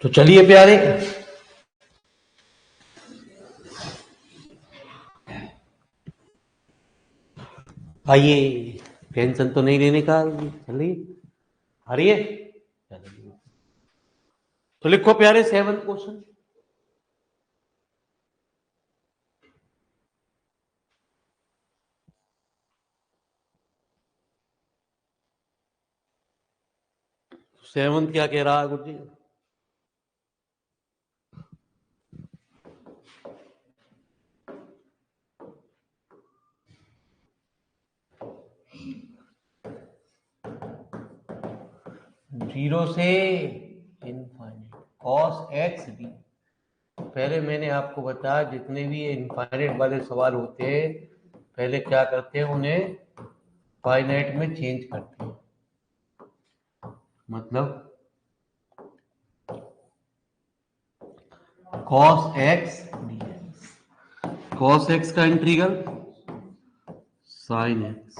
तो चलिए प्यारे, आइए, टेंशन तो नहीं लेने का। चलिए, आ रही है। तो लिखो प्यारे 7 क्वेश्चन। सेवंथ क्या कह रहा है गुरु जी? जीरो से इनफाइनाइट कॉस एक्स डी। पहले मैंने आपको बताया जितने भी इनफाइनाइट वाले सवाल होते हैं पहले क्या करते हैं, उन्हें फाइनाइट में चेंज करते हैं। मतलब cos x d x, cos x का इंटीग्रल साइन एक्स,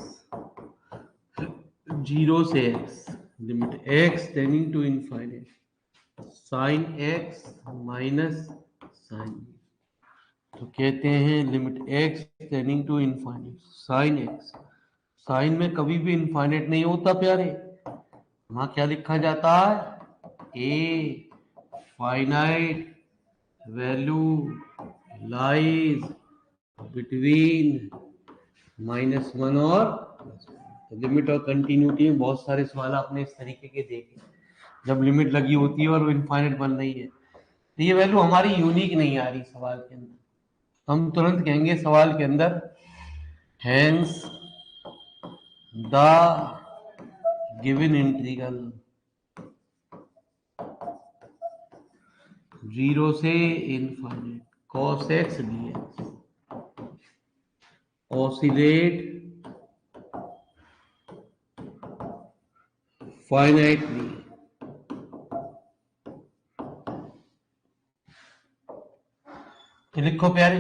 जीरो से x, limit x tending to infinite, sine x minus sine, तो कहते हैं limit x tending to infinite sine x. Sine में कभी भी इनफाइनाइट नहीं होता प्यारे, वहां क्या लिखा जाता है, a finite value lies between -1 और तो लिमिट और कंटिन्यूटी में बहुत सारे सवाल आपने इस तरीके के देखे, जब लिमिट लगी होती है और वो इनफाइनाइट बन रही है तो ये वैल्यू हमारी यूनिक नहीं आ रही सवाल के अंदर, हम तुरंत कहेंगे सवाल के अंदर hence the given integral zero से infinite cos x dx oscillate finitely तो लिखो प्यारे,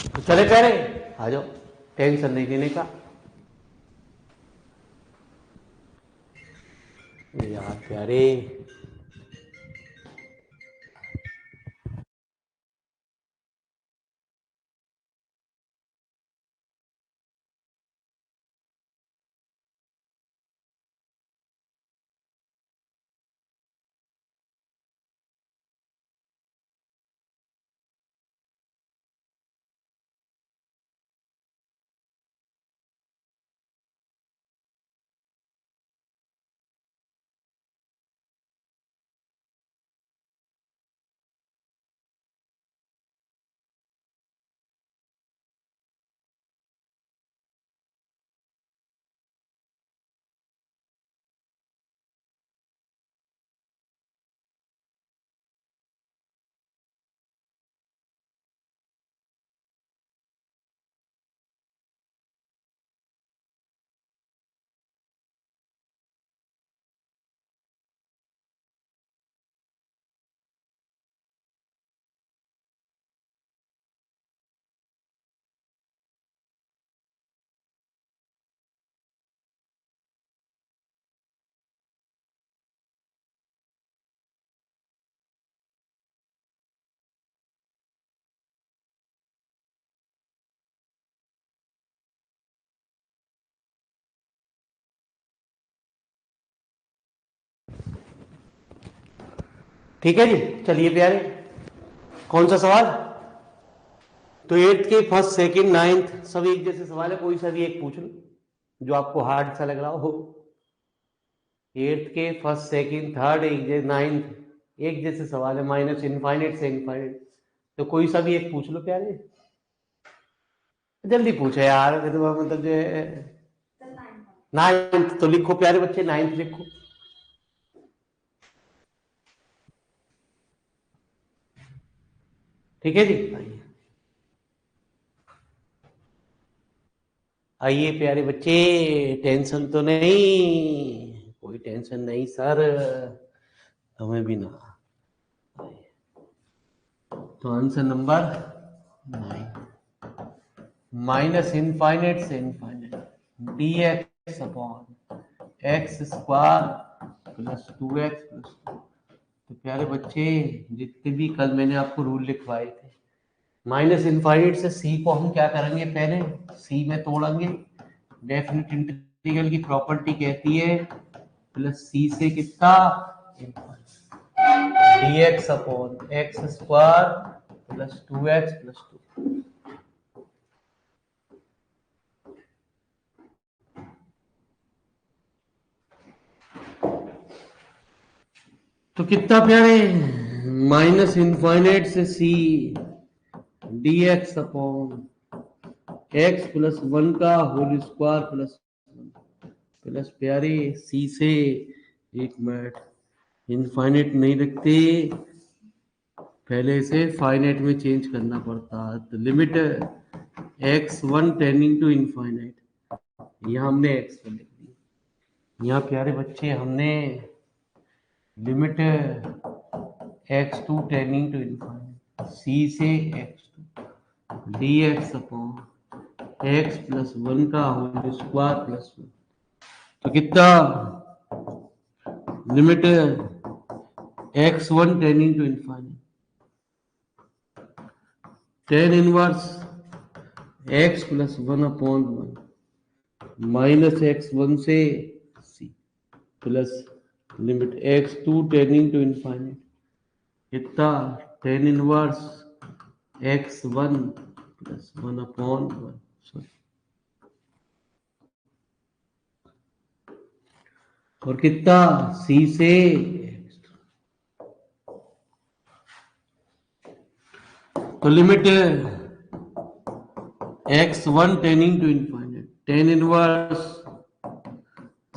तो चले प्यारे आ जाओ, टेंशन नहीं लेने का। यार प्यारे ठीक है जी। चलिए प्यारे, कौन सा सवाल? तो एट्थ के फर्स्ट सेकंड नाइन्थ सब एक जैसे सवाल है, कोई सा भी एक पूछ लो जो आपको हार्ड सा लग रहा हो। एट्थ के फर्स्ट सेकंड थर्ड एक जैसे, नाइन्थ एक जैसे सवाल है, माइनस इनफाइनाइट से इनफाइनाइट। तो कोई सा भी एक पूछ लो प्यारे, जल्दी पूछो यार। मतलब जो है नाइन्थ तो लिखो प्यारे बच्चे, नाइन्थ लिखो। ठीक है जी। आइए आइए प्यारे बच्चे, टेंशन तो नहीं, कोई टेंशन नहीं सर, हमें भी ना। तो आंसर नंबर 9, माइनस इनफाइनाइट से infinite D x upon x square plus 2x plus 2। तो प्यारे बच्चे, जितने भी कल मैंने आपको रूल लिखवाए थे, माइनस इनफाइनाइट से सी को हम क्या करेंगे, पहले सी में तोड़ेंगे। डेफिनेट इंटीग्रल की प्रॉपर्टी कहती है प्लस सी से कितना, d x upon x square plus 2x plus 2। तो कितना प्यारे, माइनस इनफाइनाइट से c d x upon x plus 1 का होल स्क्वायर प्लस प्लस प्यारे सी से, एक मिनट, इनफाइनाइट नहीं रखते, पहले से फाइनाइट में चेंज करना पड़ता। तो limit x one tending to infinite, यहाँ हमने एक्स वन लिख दिया। यहाँ प्यारे बच्चे हमने limit x to tending to infinite C से X to D x upon x plus 1 का होल स्क्वायर प्लस 1। तो कितना, limit x one tending to infinite tan inverse X plus 1 upon 1 minus x one से C plus limit x to tending to infinite कितना, tan inverse X one plus 1 upon 1, sorry, और कितना C से। तो limit x one tending to infinite tan inverse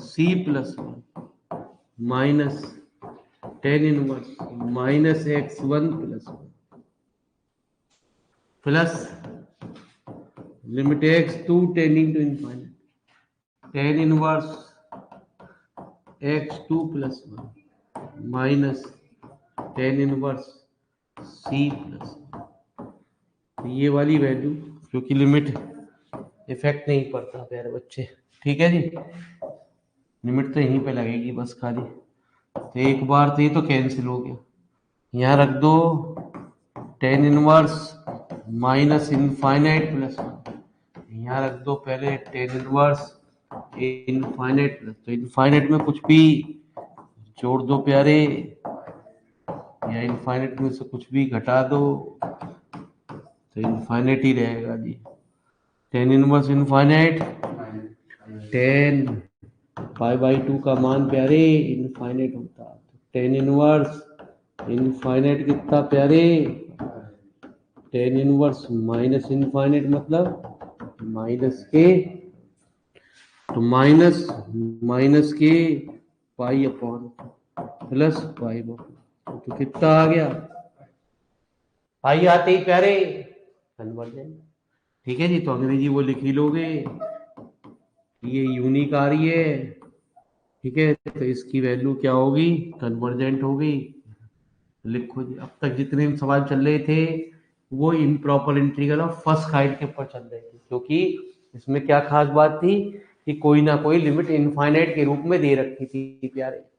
c plus 1 minus tan inverse minus x one plus 1 plus limit x to tending to infinite tan inverse x two plus 1 minus tan inverse c plus 1। ये वाली value, क्योंकि limit effect नहीं पड़ता प्यारे बच्चे, ठीक है जी, limit तो यहीं पे लगेगी बस खाली। तो एक बार तो ये तो कैंसिल हो गया, यहाँ रख दो ten inverse minus infinite plus 1, यहाँ रख दो पहले टेन इनवर्स इनफाइनाइट प्लस, तो इनफाइनाइट में कुछ भी जोड़ दो प्यारे, या इनफाइनाइट में से कुछ भी घटा दो, तो इनफाइनाइट ही रहेगा जी। Tan inverse infinite, tan pi by two का मान प्यारे इनफाइनाइट होता, तो टेन इनवर्स इनफाइनाइट कितना प्यारे, टेन इनवर्स माइनस इनफाइनाइट मतलब माइनस के, तो माइनस माइनस के pi upon plus pi upon, तो कितना आ गया, पाई आते ही प्यारे कन्वर्जेंट। ठीक है जी, तो अंग्रेजी वो लिख ही लोगे, ये यूनिक आ रही है, ठीक है, तो इसकी वैल्यू क्या होगी, कन्वर्जेंट होगी। लिखो जी, अब तक जितने भी सवाल चल रहे थे वो improper integral of first kind के ऊपर चल रहे थे, क्योंकि इसमें क्या खास बात थी कि कोई ना कोई लिमिट इनफाइनाइट के रूप में दे रखी थी प्यारे।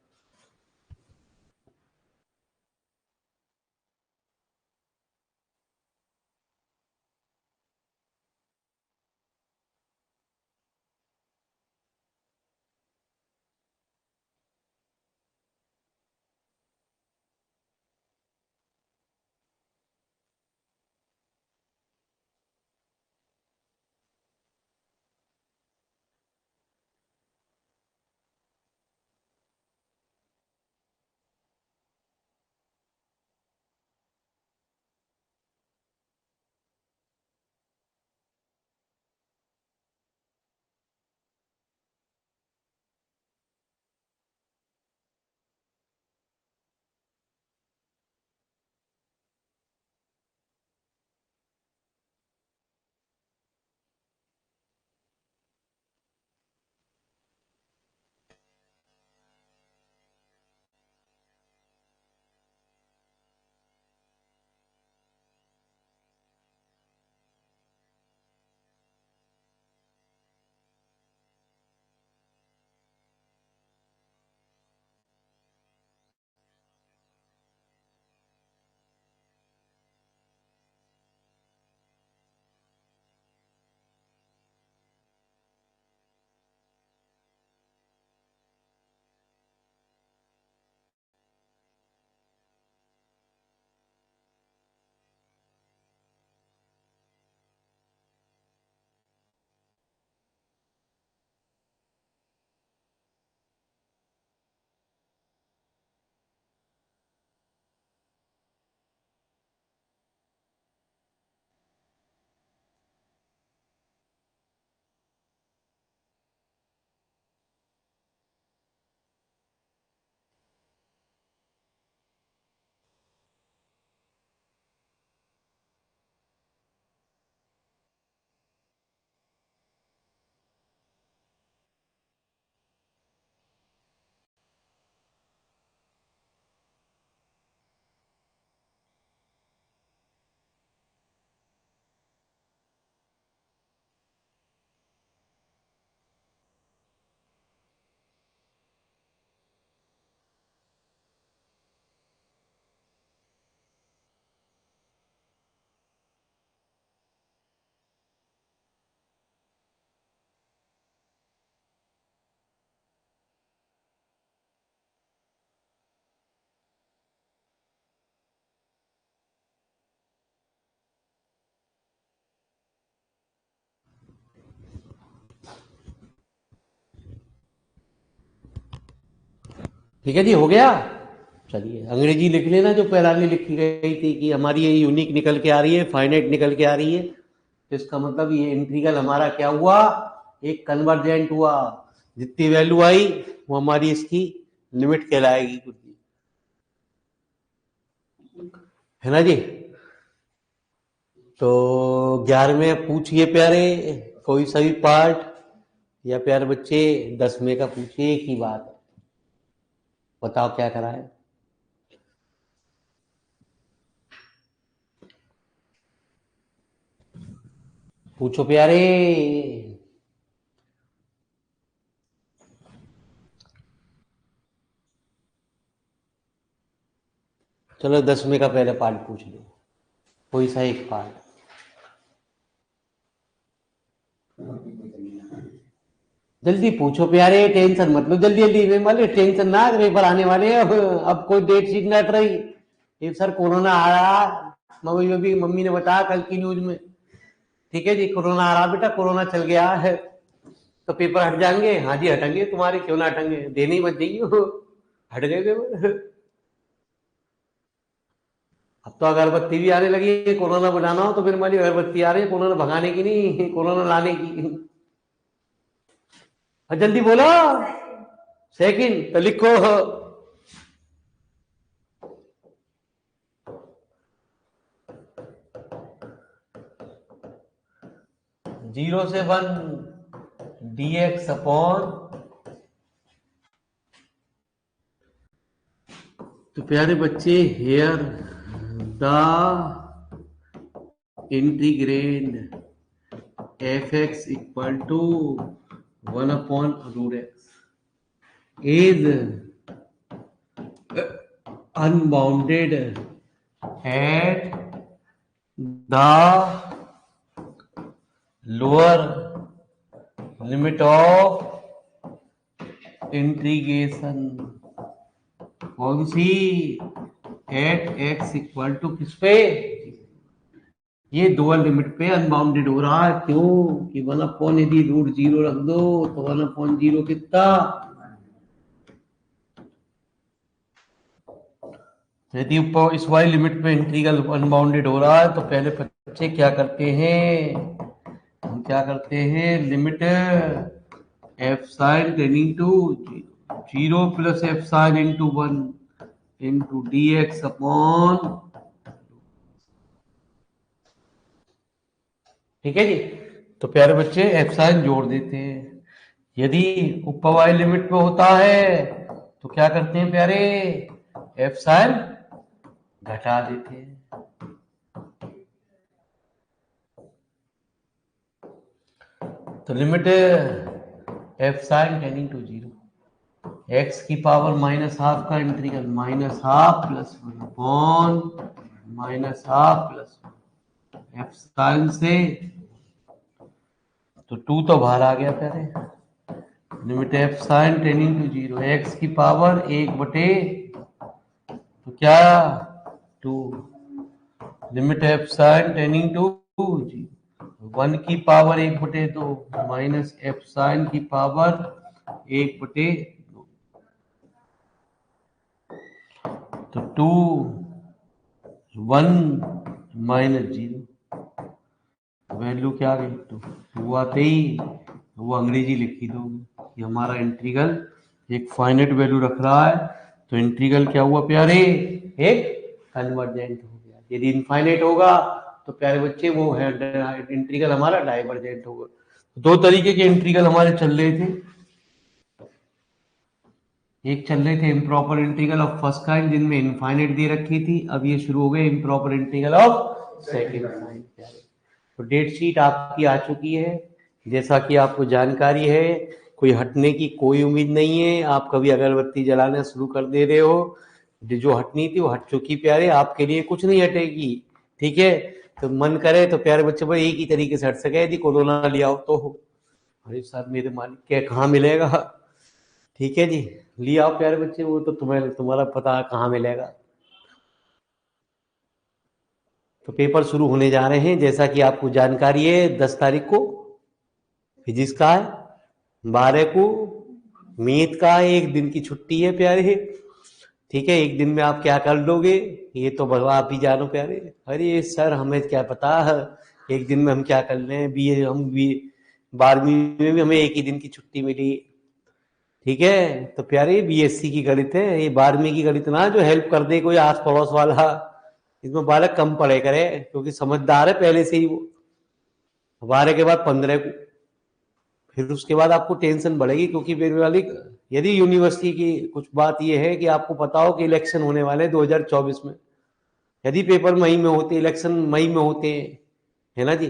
ठीक है जी, हो गया। चलिए अंग्रेजी लिख लेना जो पहले लिखी गई थी कि हमारी ये यूनिक निकल के आ रही है, फाइनाइट निकल के आ रही है। तो इसका मतलब ये इंटीग्रल हमारा क्या हुआ, एक कन्वर्जेंट हुआ। जितनी वैल्यू आई वो हमारी इसकी लिमिट कहलाएगी, है ना जी। तो 11वें पूछिए प्यारे कोई सा भी पार्ट, या प्यारे बच्चे 10वें का पूछिए, एक ही बात, बताओ क्या कराए। पूछो प्यारे। चलो 10वें का पहले पार्ट पूछ लो, कोई सा एक पार्ट। जल्दी पूछो प्यारे, टेंशन मत लो, जल्दी जल्दी में वाले टेंशन ना, पेपर आने वाले हैं। अब कोई डेट शीट ना हट रही। ये सर कोरोना आ रहा, मम्मी ने बताया कल की न्यूज में। ठीक है जी, कोरोना आ रहा बेटा, कोरोना चल गया है तो पेपर हट जाएंगे। हाँ जी हटेंगे तुम्हारे, क्यों ना हटेंगे, देने ही मत जाइए। हट गए पेपर। अब तो अगरबत्ती भी आने लगी है, कोरोना बनाना हो तो फिर हमारी अगरबत्ती आ रही है, कोरोना भगाने की नहीं, कोरोना लाने की। जल्दी बोलो। सेकंड तो लिखो। 0 से 1 dx अपॉन, तो प्यारे बच्चे here the integrand f x equal to 1 upon root x is unbounded at the lower limit of integration। कौन सी, एट एक्स इक्वल टू किस पे, ये लोअर लिमिट पे अनबाउंडेड हो रहा है। क्यों कि 1 अपॉन यदि रूट 0 रख दो तो 1 अपॉन 0 कितना, यदि ऊपर इस वाली लिमिट पे इंटीग्रल अनबाउंडेड हो रहा है तो पहले बच्चे क्या करते हैं, हम क्या करते हैं, limit epsilon tending to 0 plus epsilon into 1 into d x upon, ठीक है जी। तो प्यारे बच्चे एफ साइन जोड़ देते हैं। यदि ऊपर वाली लिमिट पे होता है तो क्या करते हैं प्यारे, एफ साइन घटा देते हैं। तो limit epsilon tending to 0, x की पावर माइनस हाफ का integral minus half plus 1 upon minus half plus 1 epsilon से, तो 2 तो बाहर आ गया प्यारे। Limit epsilon tending to 0, x की पावर 1 बटे, तो क्या 2, limit epsilon tending to 0, 1 की पावर 1 बटे 2 माइनस एफ साइन की पावर 1 बटे 2, तो 2 1 माइनस 0, वैल्यू क्या आ गई, 2 आते ही वो अंग्रेजी लिखी दोगे कि हमारा इंटीग्रल एक फाइनाइट वैल्यू रख रहा है, तो इंटीग्रल क्या हुआ प्यारे, एक कन्वर्जेंट हो गया। यदि इनफाइनाइट होगा तो प्यारे बच्चे वो है इंटीग्रल हमारा डाइवर्जेंट होगा। दो तरीके के इंटीग्रल हमारे चल रहे थे, एक चल रहे थे improper integral of first kind जिनमें इनफाइनाइट दे रखी थी, अब ये शुरू हो गए improper integral of second kind. तो डेट शीट आपकी आ चुकी है, जैसा कि आपको जानकारी है, कोई हटने की कोई उम्मीद नहीं है। आप कभी अगरबत्ती जलाना शुरू कर दे रहे हो, जो हटनी थी वो हट चुकी प्यारे, आपके लिए कुछ नहीं हटेगी। ठीक है, तो मन करे तो प्यारे बच्चे पर एक ही तरीके से हट सके, यदि कोरोना लिया हो तो। अरे साहब मेरे मालिक क्या कहाँ मिलेगा, ठीक है जी, लिया आओ प्यारे बच्चे, वो तो तुम्हारा पता कहाँ मिलेगा। तो पेपर शुरू होने जा रहे हैं, जैसा कि आपको जानकारी है 10 तारीख को फिजिक्स का है, 12 को मैथ का 1 दिन की छुट्टी है प्यारे, ठीक है, 1 दिन में आप क्या कर लोगे ये तो भगवान आप ही जानो प्यारे। अरे सर हमें क्या पता 1 दिन में हम क्या कर लें, बी 12वीं में भी हमें 1 ही दिन की छुट्टी मिली, ठीक है। तो प्यारे बीएससी की गणित है ये, 12वीं की गणित ना जो हेल्प कर दे कोई आस पड़ोस वाला, इसमें बालक कम पढ़े करे क्योंकि समझदार है पहले से ही वो। 12 के बाद 15 को, फिर उसके बाद आपको टेंशन बढ़ेगी क्योंकि मेरे वाली यदि यूनिवर्सिटी की कुछ बात यह है कि आपको पता हो कि इलेक्शन होने वाले 2024 में, यदि पेपर मई में होते, इलेक्शन मई में होते हैं, है ना जी,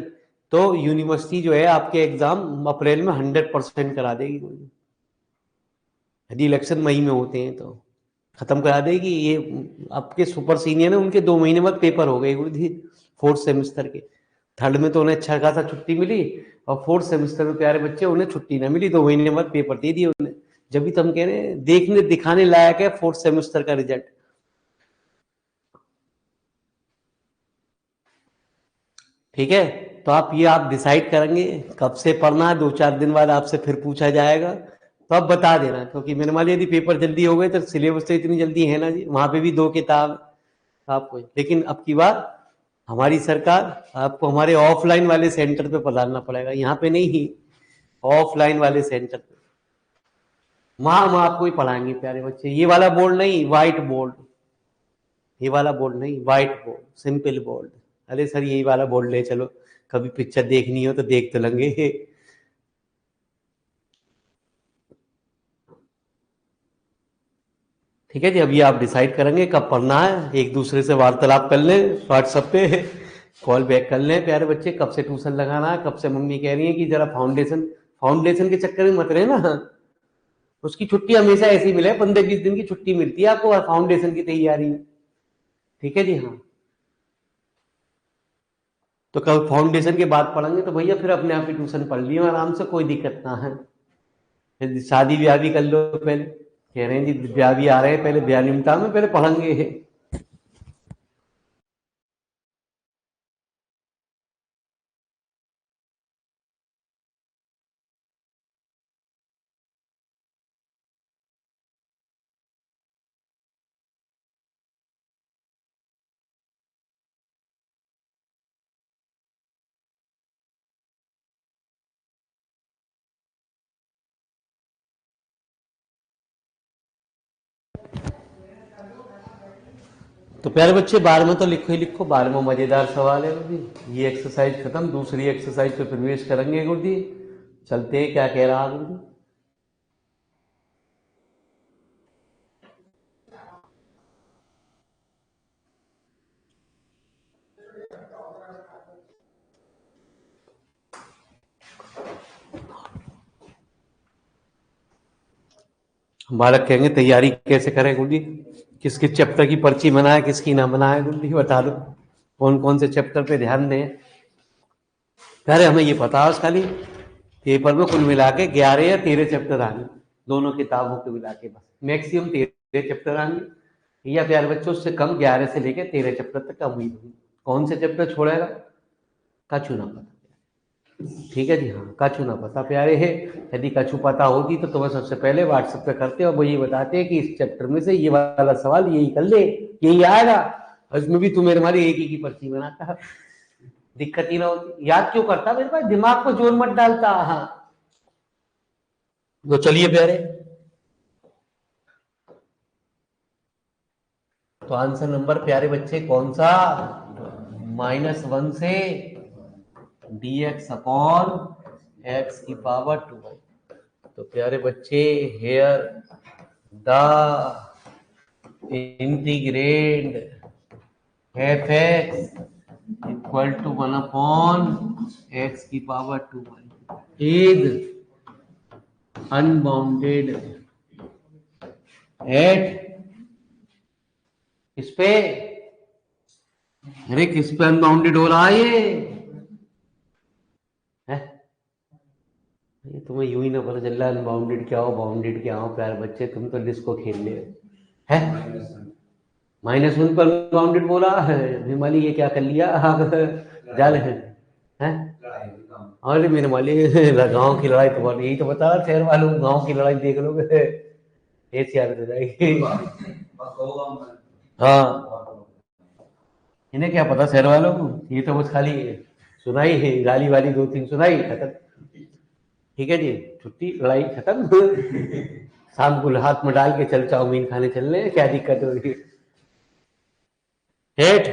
तो यूनिवर्सिटी जो है आपके एग्जाम अप्रैल में 100% करा देगी, यदि इलेक्शन मई में होते हैं तो खत्म करा देगी। ये आपके सुपर सीनियर है उनके 2 महीने बाद पेपर हो गए गुरु जी, 4th सेमेस्टर के। 3rd में तो उन्हें अच्छा खासा छुट्टी मिली और 4th सेमेस्टर में प्यारे बच्चे उन्हें छुट्टी ना मिली, 2 महीने बाद पेपर दे दिए उन्हें। जब भी तो हम कह रहे हैं देखने दिखाने लायक है 4th सेमेस्टर का रिजल्ट, ठीक है। तो आप डिसाइड करेंगे कब से पढ़ना है, 2-4 दिन बाद आपसे फिर पूछा जाएगा, तो आप बता देना क्योंकि मेरे मान यदि पेपर जल्दी हो गए तो सिलेबस तो इतनी जल्दी है ना जी, वहां पे भी 2 किताब आपको, लेकिन अब की बार हमारी सरकार आपको हमारे ऑफलाइन वाले सेंटर पे पढ़ाना पड़ेगा, यहाँ पे नहीं, ऑफलाइन वाले सेंटर पे वहां हम आपको ही पढ़ाएंगे प्यारे बच्चे। ये वाला बोर्ड नहीं, व्हाइट बोर्ड, ये वाला बोर्ड नहीं, व्हाइट बोर्ड, सिंपल बोर्ड। अरे सर यही वाला बोर्ड ले चलो, कभी पिक्चर देखनी हो तो देख तो लेंगे। ठीक है जी, अभी आप डिसाइड करेंगे कब पढ़ना है, एक दूसरे से वार्तालाप कर लें व्हाट्सएप पे, कॉल बैक कर लें प्यारे बच्चे, कब से ट्यूशन लगाना है, कब से मम्मी कह रही है कि जरा फाउंडेशन, फाउंडेशन के चक्कर में मत रहे ना, उसकी छुट्टी हमेशा ऐसी मिले, 15-20 दिन की छुट्टी मिलती है आपको फाउंडेशन की तैयारी में, ठीक है जी। हाँ, तो कल फाउंडेशन के बाद पढ़ेंगे तो भैया फिर अपने आप ही ट्यूशन पढ़ लियो आराम से, कोई दिक्कत ना है। फिर शादी ब्याह भी कर लो पहले, कह रहे हैं जी ब्याह भी आ रहे हैं, पहले ब्याह निमटा में पहले पढ़ेंगे। तो प्यारे बच्चे 12वां तो लिखो ही लिखो, 12वां मजेदार सवाल है गुरु जी। ये एक्सरसाइज खत्म, दूसरी एक्सरसाइज पे प्रवेश करेंगे गुरु जी। चलते हैं, क्या कह रहा गुरु जी। बालक कहेंगे तैयारी कैसे करें गुरु जी, किस किस चैप्टर की पर्ची बनाए किसकी ना बनाए गुरु जी बता दो, कौन कौन से चैप्टर पे ध्यान दें। अरे हमें ये पता है खाली पेपर में कुल मिला के 11 या 13 चैप्टर आएंगे, दोनों किताबों के मिला के, बस मैक्सिमम 13 चैप्टर आएंगे, या प्यारे बच्चों से कम 11 से लेकर 13 चैप्टर तक का उम्मीद होगी। कौन से चैप्टर छोड़ेगा कछु ना पता, ठीक है जी। हाँ, कछु ना पता प्यारे है, यदि कछु पता होती तो तुम्हें सबसे पहले व्हाट्सएप पे करते और वो ये बताते कि इस चैप्टर में से ये वाला सवाल यही कर ले, यही आएगा, और इसमें भी तू मेरे हमारी एक ही की पर्ची बनाता, दिक्कत ही ना होती। याद क्यों करता मेरे पास, दिमाग को जोर मत डालता। हाँ, तो चलिए प्यारे, तो आंसर नंबर प्यारे बच्चे कौन सा, -1 से dx अपॉन x की पावर 2। तो प्यारे बच्चे here the integrand f x equal to 1 upon x की पावर 2 इज अनबाउंडेड एट, किस पे, अरे किस पे अनबाउंडेड हो रहा है ये है? ये तुम्हें यूं ही ना पता चल रहा है अनबाउंडेड क्या हो बाउंडेड क्या हो, प्यारे बच्चे तुम तो डिस्को खेल ले है। -1 पर अनबाउंडेड बोला है, हिमालय ये क्या कर लिया जाल है, अरे मेरे मालिक गाँव की लड़ाई तो यही तो बता रहा, शहर वालों को गाँव की लड़ाई देख लोगे ऐसी हालत हो जाएगी। हाँ, इन्हें क्या पता शहर वालों को, ये तो बस खाली सुनाई है, गाली वाली दो तीन सुनाई, खत्म। ठीक है जी, छुट्टी, लड़ाई खत्म। शाम को हाथ में डाल के चल चाउमीन खाने चलने, क्या दिक्कत होगी। हेठ,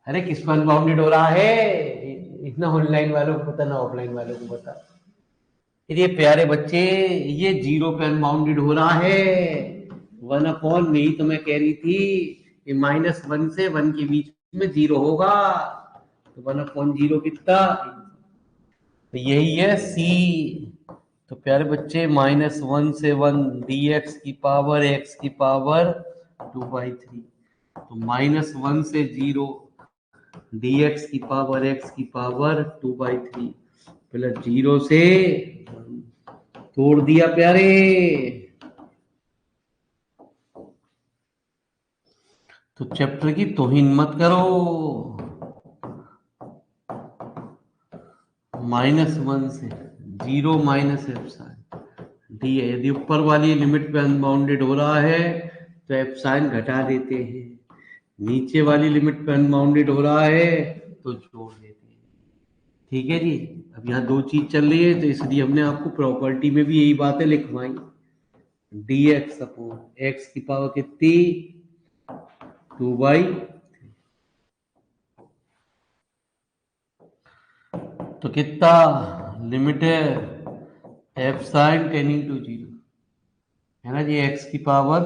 अरे किस पर अनबाउंडेड हो रहा है, इतना ऑनलाइन वालों को पता ना ऑफलाइन वालों को पता। ये प्यारे बच्चे, ये जीरो पे अनबाउंडेड हो रहा है, 1/, में ही तो मैं कह रही थी, ये -1 से 1 के बीच में जीरो होगा, तो 1/0 कितना, तो यही है सी। तो प्यारे बच्चे, -1 से 1 dx की पावर x की पावर 2/3, तो -1 से 0 dx की पावर x की पावर 2/3 प्लस 0 से तोड़ दिया प्यारे। तो चैप्टर की तौहीन मत करो। -1 से 0 माइनस एप्सिलॉन डी है, यदि ऊपर वाली लिमिट पे अनबाउंडेड हो रहा है तो एप्सिलॉन घटा देते हैं, नीचे वाली लिमिट पे अनबाउंडेड हो रहा है तो जोड़ देते हैं। ठीक है जी, अब यहाँ दो चीज चल रही है, तो इसलिए हमने आपको प्रॉपर्टी में भी यही बातें लिखवाई। dx अपॉन x की पावर कितनी, 2/, तो कितना लिमिट है एप्सिलॉन टेंडिंग टू 0, है ना जी, x की पावर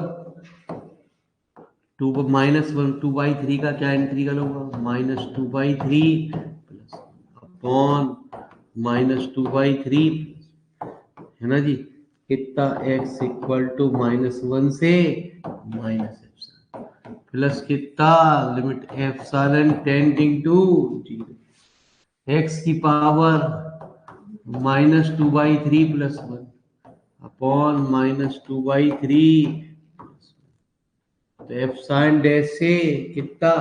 2 -1 2/3 का क्या एंट्री करूंगा, -2/3 प्लस अपॉन -2/3, है ना जी, कितना x इक्वल टू -1 से माइनस एप्सिलॉन प्लस कितना limit epsilon tending to 0, x की पावर -2/3 प्लस 1 अपॉन -2/3, तो एप्सिलॉन डैश से कितना,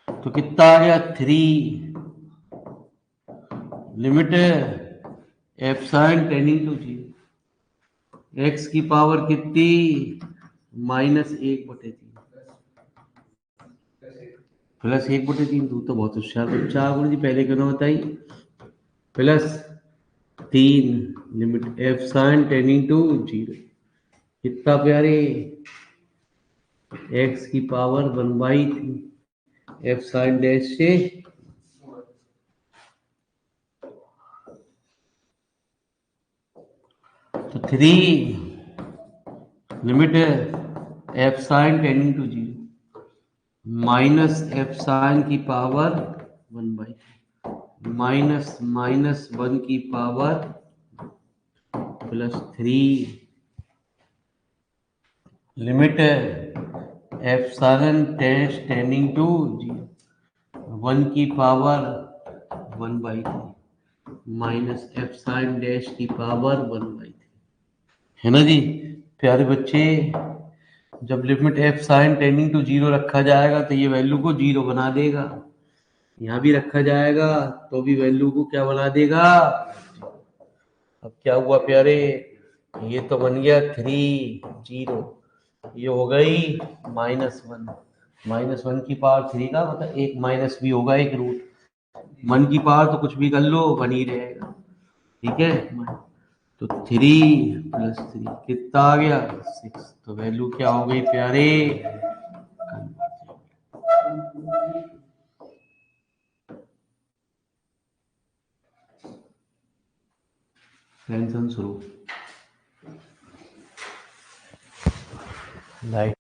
तो कितना आ गया 3 limit epsilon tending to 0, x की पावर कितनी, -1/3 +1/3। तू तो बहुत होशियार बच्चा गुरु जी, पहले क्यों ना बताई, +3 लिमिट एप्सिलॉन टेंडिंग टू 0, कितना प्यारे, एक्स की पावर 1/3 एप्सिलॉन डैश से, तो 3 limit epsilon tending to 0 minus epsilon की पावर 1/3 माइनस माइनस 1 की power +3 limit epsilon dash tending to 0 1 की पावर 1/3 माइनस एप्सिलॉन डैश की पावर 1/3, है ना जी प्यारे बच्चे। जब लिमिट एप्सिलॉन टेंडिंग टू 0 रखा जाएगा तो ये वैल्यू को 0 बना देगा, यहाँ भी रखा जाएगा तो भी वैल्यू को क्या बना देगा। अब क्या हुआ प्यारे, ये तो बन गया 3 0, ये हो गई -1, -1 की पावर 3 का मतलब एक माइनस भी होगा, एक रूट 1 की पावर तो कुछ भी कर लो बन ही रहेगा। ठीक है, तो 3 + 3 कितना आ गया 6, तो वैल्यू क्या हो गई प्यारे, टेंशन शुरू, लाइट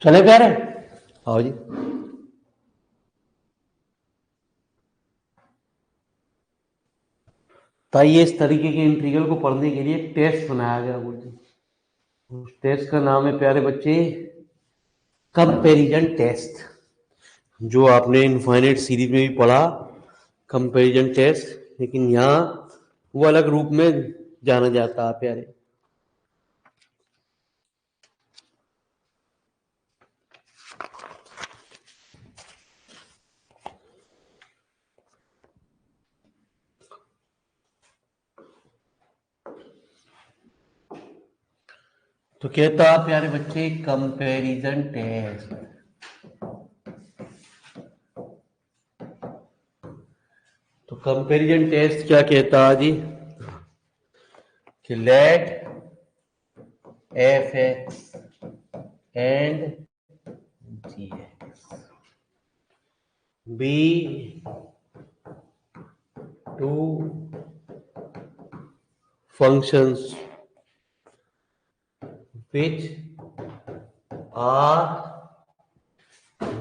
चले प्यारे, आओ जी। तो ये इस तरीके के इंटीग्रल को पढ़ने के लिए टेस्ट बनाया गया बोलिए। उस टेस्ट का नाम है प्यारे बच्चे कंपैरिजन टेस्ट, जो आपने इनफाइनाइट सीरीज में भी पढ़ा कंपैरिजन टेस्ट, लेकिन यहाँ वो अलग रूप में जाना जाता है प्यारे। तो कहता प्यारे बच्चे कंपैरिजन टेस्ट। तो कंपैरिजन टेस्ट क्या कहता है जी कि let f x and g x be two functions which are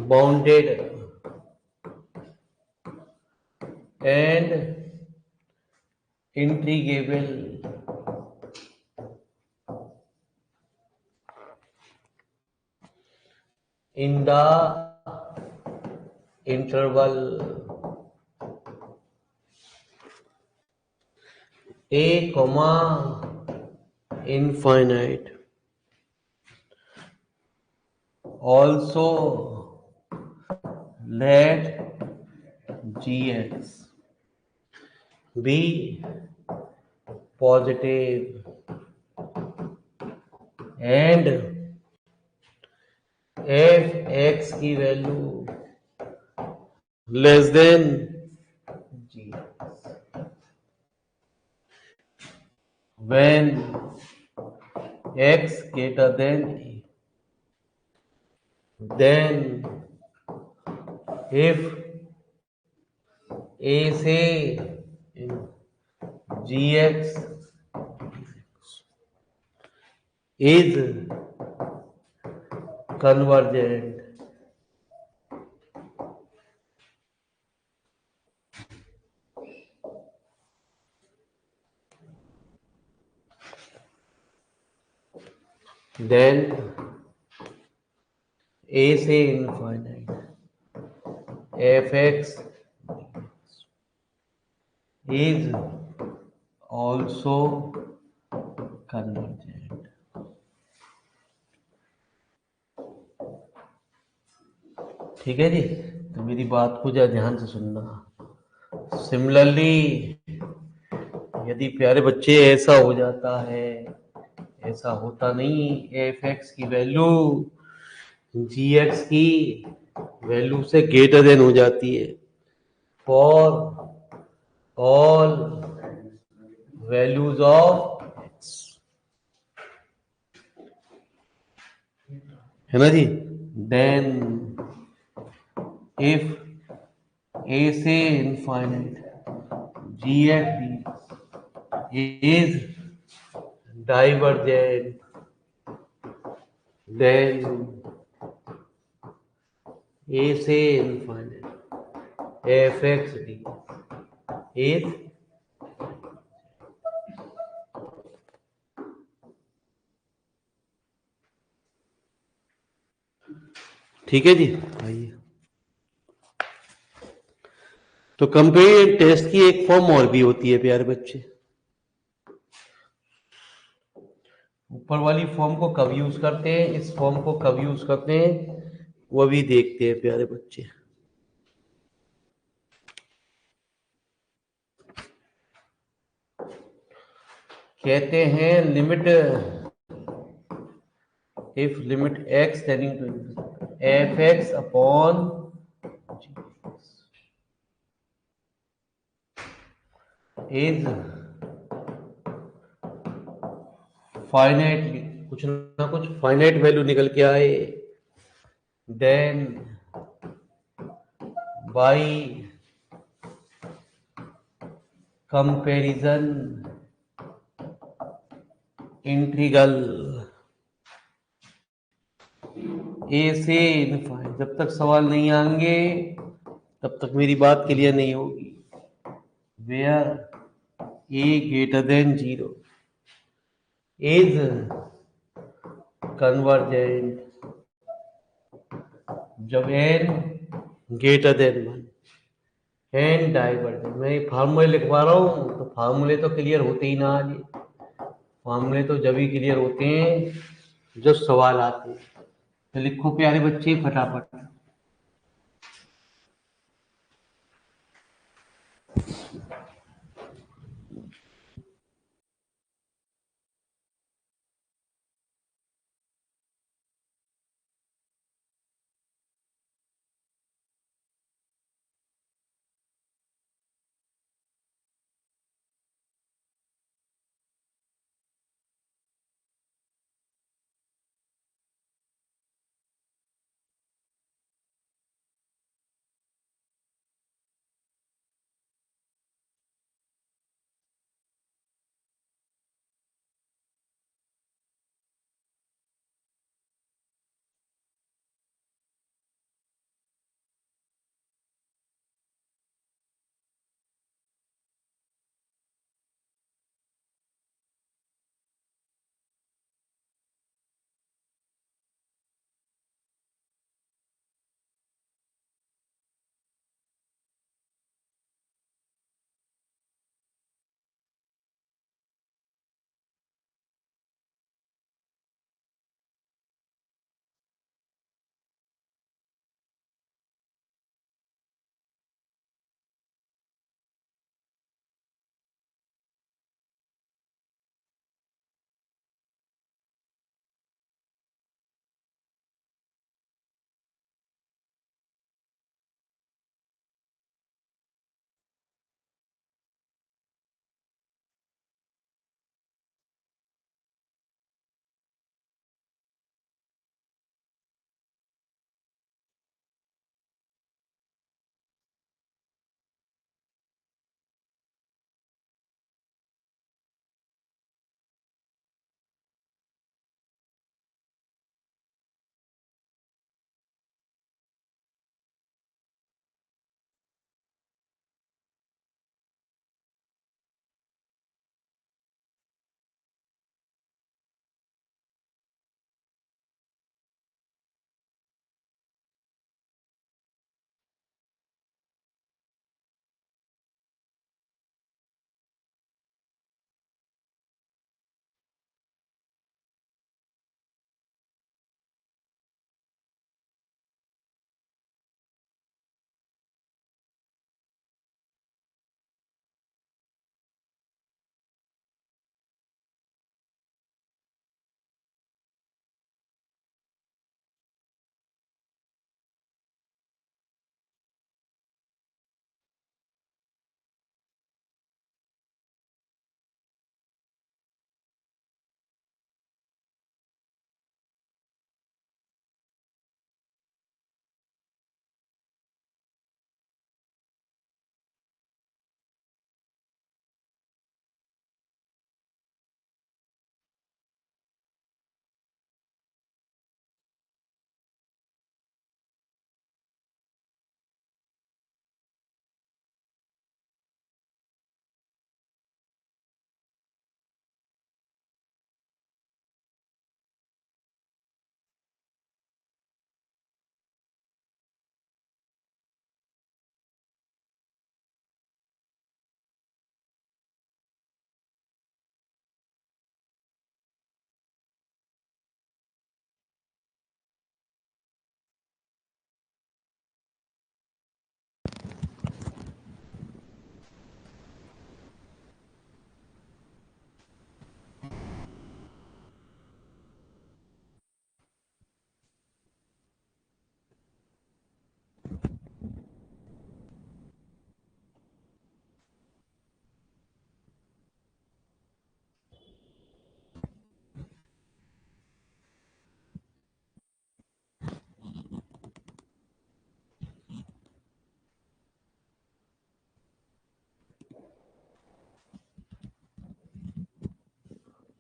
bounded and integrable in the interval a comma infinite. Also let gx be positive and f x की value less than g when x greater than a, then if a से gx is convergent, then a से infinite fx is also convergent. ठीक है जी, तो मेरी बात को जरा ध्यान से सुनना। सिमिलरली यदि प्यारे बच्चे ऐसा हो जाता है, ऐसा होता नहीं, एफ एक्स की वैल्यू जी एक्स की वैल्यू से ग्रेटर देन हो जाती है for all values of x, है ना जी। देन इफ ए से infinite g x is divergent, then a से infinite f x d is ठीक है जी। आइए, तो कंपेयर टेस्ट की एक फॉर्म और भी होती है प्यारे बच्चे। ऊपर वाली फॉर्म को कब यूज करते हैं, इस फॉर्म को कब यूज करते हैं, वो भी देखते हैं प्यारे बच्चे। कहते हैं limit if limit x tending to f x upon is finitely, कुछ ना कुछ फाइनाइट वैल्यू निकल के आए, then by comparison integral a से इनफाइनाइट। जब तक सवाल नहीं आएंगे तब तक मेरी बात क्लियर नहीं होगी। Where A greater than 0 is convergent जब N greater than 1 and divergent. मैं ये फार्मूले लिखवा रहा हूँ तो फार्मूले तो क्लियर होते ही ना आज। फार्मूले तो जब ही क्लियर होते हैं जब सवाल आते हैं। तो लिखो प्यारे बच्चे फटाफट।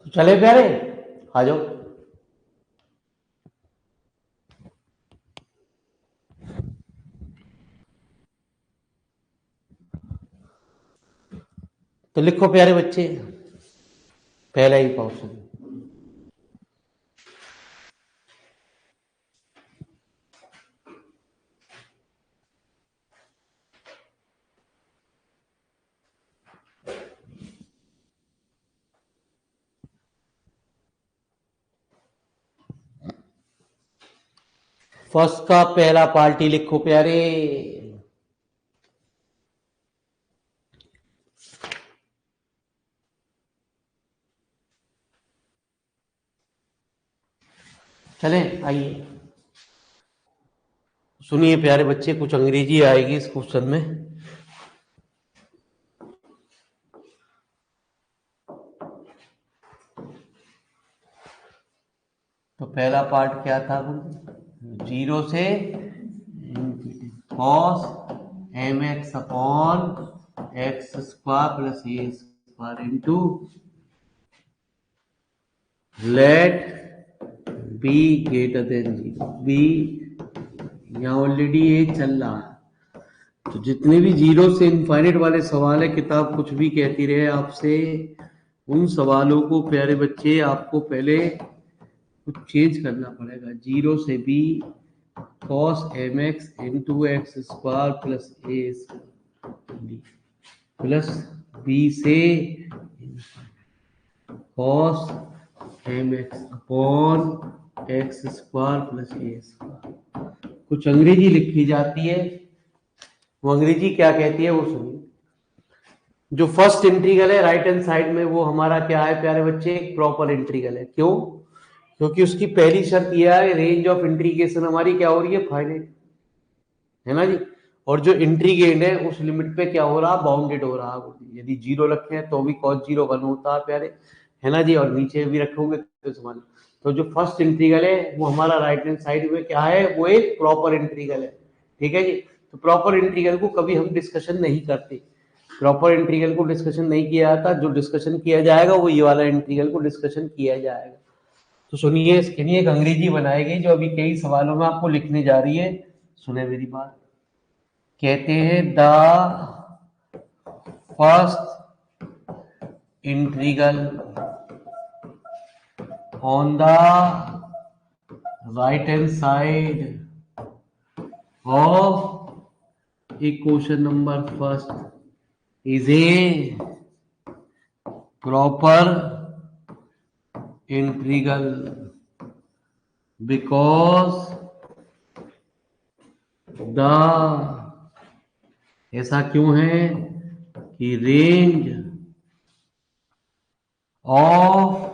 तो चले प्यारे आ जाओ। तो लिखो प्यारे बच्चे पहला ही ऑप्शन। फर्स्ट का पहला पार्टी लिखो प्यारे। चले आइए सुनिए प्यारे बच्चे, कुछ अंग्रेजी आएगी इस क्वेश्चन में। तो पहला पार्ट क्या था, 0 से cos mx upon x square plus ए square into let b greater than 0। B यहाँ ऑलरेडी ये चल रहा है, तो जितने भी 0 से इनफाइनाइट वाले सवाल है, किताब कुछ भी कहती रहे आपसे, उन सवालों को प्यारे बच्चे आपको पहले कुछ चेंज करना पड़ेगा। 0 से B cos mx into X square plus A plus B से cos mx upon x square plus ए स्क्वायर। कुछ अंग्रेजी लिखी जाती है, वो अंग्रेजी क्या कहती है वो सुनिए। जो फर्स्ट इंटीग्रल है राइट हैंड साइड में, वो हमारा क्या है प्यारे बच्चे, एक प्रॉपर इंटीग्रल है। क्यों? क्योंकि उसकी पहली शर्त यह है, रेंज ऑफ इंटीग्रेशन हमारी क्या हो रही है, फाइनाइट है ना जी। और जो इंटीग्रेंड है उस लिमिट पे क्या हो रहा, बाउंडेड हो रहा है। यदि 0 रखे हैं तो भी cos 0 1 होता है प्यारे, है ना जी, और नीचे भी रखोगे तो समान। तो जो फर्स्ट इंटीग्रल है वो हमारा राइट हैंड साइड में क्या है, वो एक प्रॉपर इंटीग्रल है। ठीक है जी। तो प्रॉपर इंटीग्रल को कभी हम डिस्कशन नहीं करते, प्रॉपर इंटीग्रल को डिस्कशन नहीं किया जाता। जो डिस्कशन किया जाएगा वो ये वाला इंटीग्रल को डिस्कशन किया जाएगा। तो सुनिए, इसके लिए एक अंग्रेजी बनाएगी जो अभी कई सवालों में आपको लिखने जा रही है। सुने मेरी बात। कहते हैं the first integral on the right hand side of equation number first is a proper integral because the, ऐसा क्यों है कि रेंज ऑफ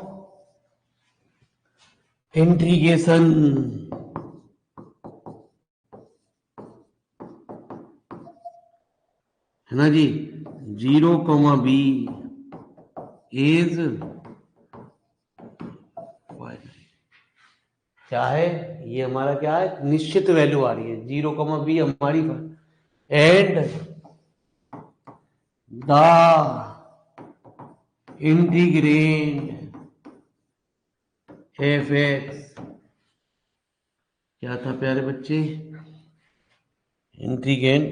इंटीग्रेशन है ना जी, 0, b इज क्या है, ये हमारा क्या है, निश्चित वैल्यू आ रही है। 0, b हमारी and the integrand f x क्या था प्यारे बच्चे, इंटीग्रेंड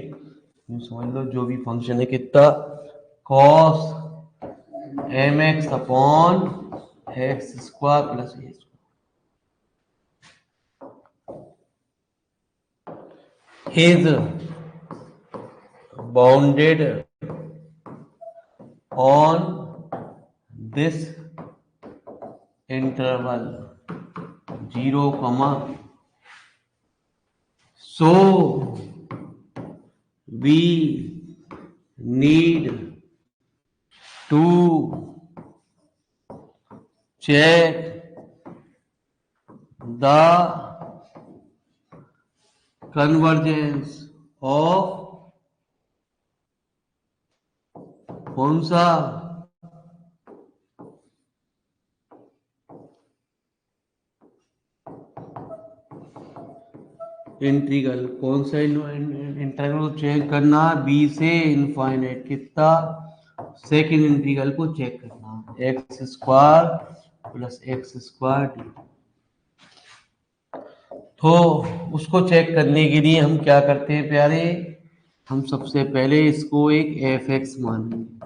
समझ लो जो भी फंक्शन है कितना, cos mx upon x square plus A is bounded on this interval 0, so we need to check the convergence of कौन सा, इंटीग्रल, कौन सा इंटीग्रल को चेक करना, बी से इनफाइनाइट कितना, सेकेंड इंटीग्रल को चेक करना, x square plus x square D. तो उसको चेक करने के लिए हम क्या करते हैं प्यारे, हम सबसे पहले इसको एक एफ एक्स मान लेंगे।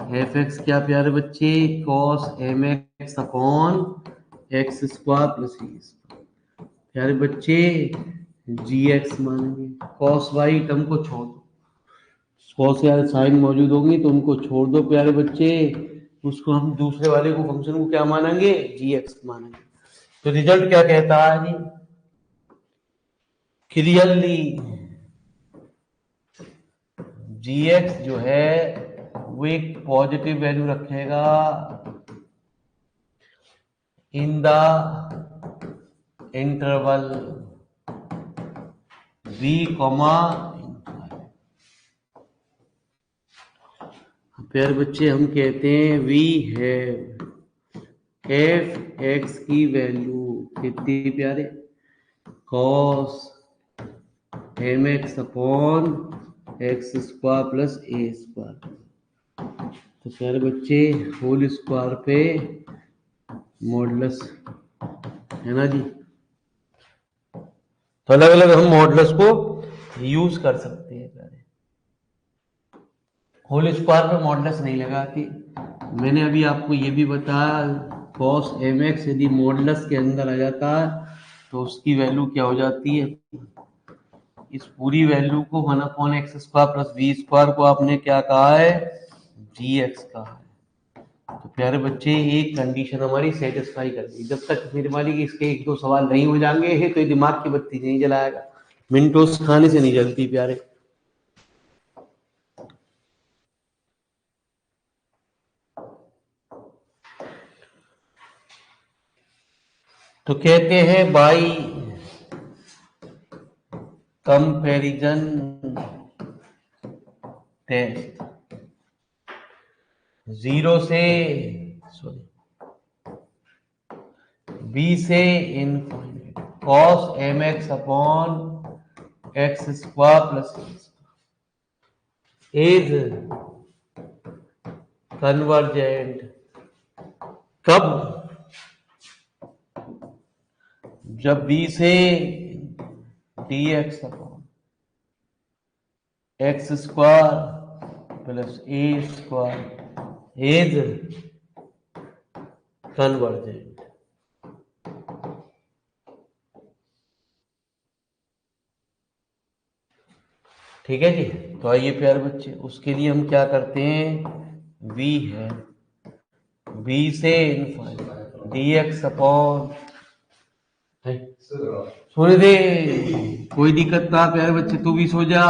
एफ एक्स क्या प्यारे बच्चे, cos M x upon x square plus E square. प्यारे बच्चे जी एक्स मानेंगे, कॉस वाई टर्म को छोड़ दो, कॉस या साइन मौजूद होंगी तो उनको छोड़ दो प्यारे बच्चे, उसको हम दूसरे वाले को फंक्शन को क्या मानेंगे, जी एक्स मानेंगे। तो रिजल्ट क्या कहता है जी, क्लियरली जी एक्स जो है वो एक पॉजिटिव वैल्यू रखेगा in the interval v comma. प्यारे बच्चे हम कहते हैं वी है एफ एक्स की वैल्यू कितनी प्यारे, cos M x upon x square plus ए स्क्वायर। तो प्यारे बच्चे होल स्क्वायर पे मॉडुलस है ना जी, तो अलग अलग हम मॉडुलस को यूज कर सकते हैं। प्यारे होल स्क्वायर पे मॉडुलस नहीं लगाती, मैंने अभी आपको ये भी बताया कॉस एम एक्स यदि मॉडुलस के अंदर आ जाता है तो उसकी वैल्यू क्या हो जाती है, इस पूरी वैल्यू को 1/x square plus we square को आपने क्या कहा है, जी एक्स कहा है। तो प्यारे बच्चे एक कंडीशन हमारी सेटिस्फाई कर दी, जब तक मेरे मालिक इसके एक दो सवाल नहीं हो जाएंगे तो ये दिमाग की बत्ती नहीं जलाएगा, मिनटोस खाने से नहीं जलती प्यारे। तो कहते हैं बाई कंपैरिजन टेस्ट, जीरो से सॉरी बी से infinite cos M x upon x square plus is convergent कब, जब बी से d x upon x square plus A square is convergent. ठीक है जी, तो आइए प्यारे बच्चे उसके लिए हम क्या करते हैं, v है v से इनफाइनाइट डी एक्स अपॉन, सोने दे कोई दिक्कत ना प्यारे बच्चे, तू भी सो जा,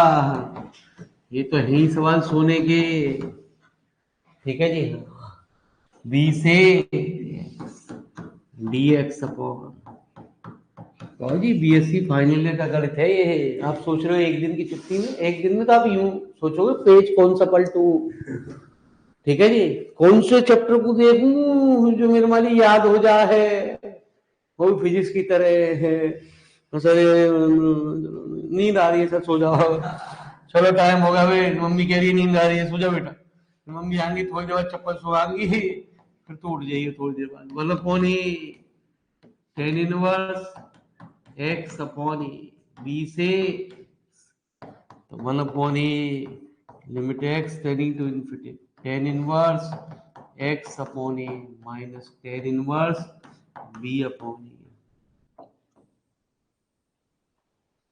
ये तो है ही सवाल सोने के। ठीक है जी, बी से डी एक्स अपॉन, जी बीएससी फाइनल ईयर का गणित है ये, आप सोच रहे हो एक दिन की छुट्टी में, एक दिन में तो आप यूं सोचोगे पेज कौन सा पलटू। ठीक है जी, कौन से चैप्टर को देखूं जो मेरे माली याद हो जाए, वो भी फिजिक्स की तरह है। तो सर नींद आ रही है सर, सो जाओ, चलो टाइम हो गया भाई, मम्मी कह रही है नींद आ रही है, सो जाओ बेटा। मम्मी आएंगी थोड़ी देर बाद चप्पल सुहांगी फिर तो उठ जाइए थोड़ी देर बाद, मतलब कौन ही tan inverse X upon B से, तो 1/e limit x tending to infinity tan inverse X upon A minus tan inverse B upon A,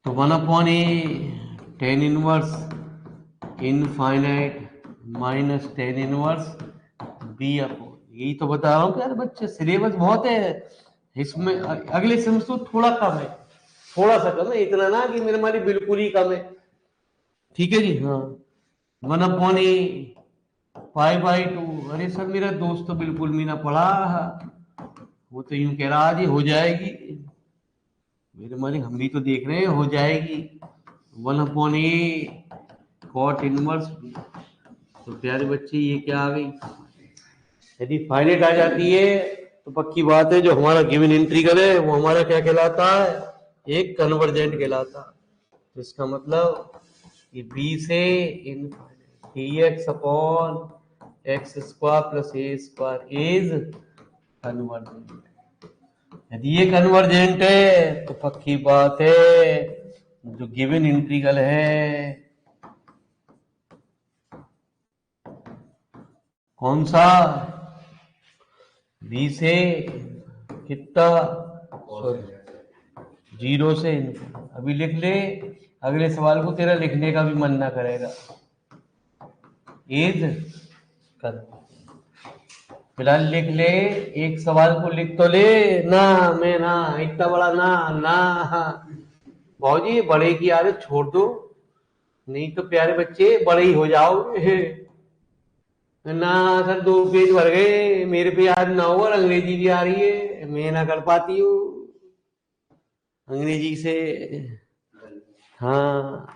तो 1/e tan inverse infinite minus tan inverse B upon, यही तो बता रहा हूँ यार बच्चे, सिलेबस बहुत है इसमें, अगले सेमेस्टर थोड़ा कम है, थोड़ा सा कम है, इतना ना कि मेरे माली बिल्कुल ही कम है। ठीक है जी, हाँ 1/e पाई बाई टू, अरे सर मेरा दोस्त तो बिल्कुल भी ना पढ़ा, वो तो यूं कह रहा जी हो जाएगी, मेरे मालिक हम भी तो देख रहे हैं हो जाएगी 1/e कॉट इनवर्स, तो प्यारे बच्चे ये क्या आ गई, यदि फाइनाइट आ जाती है तो पक्की बात है जो हमारा गिवन इंटीग्रल है वो हमारा क्या कहलाता है, एक कन्वर्जेंट कहलाता है। तो इसका मतलब कि b से infinite D x upon x square plus A square is convergent, यदि ये कन्वर्जेंट है तो पक्की बात है जो गिवन इंटीग्रल है कौन सा? बी से कितना? जीरो से इनफिनिटी। अभी लिख ले, अगले सवाल को तेरा लिखने का भी मन ना करेगा। इज कर, फिलहाल लिख ले, एक सवाल को लिख तो ले ना। मैं ना इतना बड़ा ना ना भाजी, बड़े की आदत छोड़ दो, नहीं तो प्यारे बच्चे बड़े ही हो जाओगे। ना सर, 2 पेज भर गए, मेरे पे याद ना हो, और अंग्रेजी भी आ रही है, मैं ना कर पाती हूँ अंग्रेजी से। हाँ।